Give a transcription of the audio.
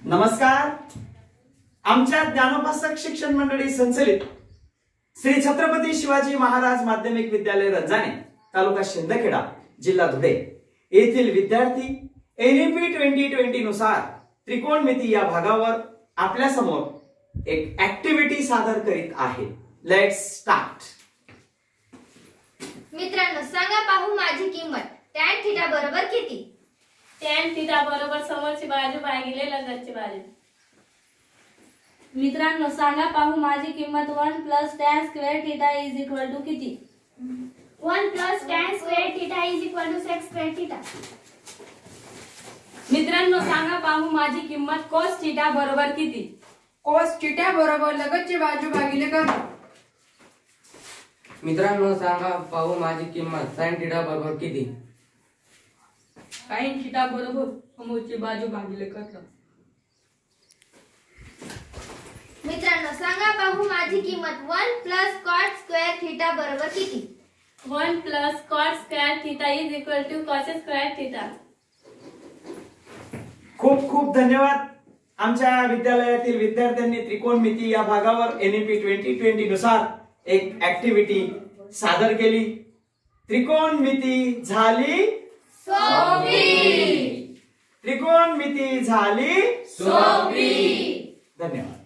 नमस्कार। आमच्या ज्ञानोपासक शिक्षण मंडळी संचलित श्री छत्रपती शिवाजी महाराज माध्यमिक विद्यालय रंजाने तालुका शिंदखेडा जिल्हा धुळे येथील विद्यार्थी NEP 2020 नुसार त्रिकोणमिती या भागावर आपल्या समोर एक ऍक्टिव्हिटी सादर करीत आहे। Let's start. मित्रांनो, सांगा पाहू माझी किंमत tan थीटा बरोबर किती? tan थीटा बरोबर समोरची बाजू भागिले लगतची बाजू। मित्रांनो, सांगा पाहू माझी किंमत 1 + tan स्क्वेअर थीटा = किती? 1 + tan square theta = sec square theta. मित्रांनो, सांगा पाहू माझी किंमत cos थीटा बरोबर किती? cos थीटा बरोबर लगतची बाजू भागिले कर्ण। मित्रांनो, सांगा पाहू माझी किंमत sin थीटा बरोबर किती? sin थीटा बरोबर समोरची बाजू भागिले कर्ण। मित्रांनो, सांगा पाहू माझी किंमत 1 + cot स्क्वेअर थीटा बरोबर किती? 1 + cot square theta = cos square theta. खूप खूप धन्यवाद। आमच्या विद्यालयातील विद्यार्थ्यांनी त्रिकोणमिती या भागावर NEP 2020 नुसार एक ऍक्टिव्हिटी सादर केली। त्रिकोणमिती झाली सोपी। त्रिकोणमिती झाली सोपी। धन्यवाद।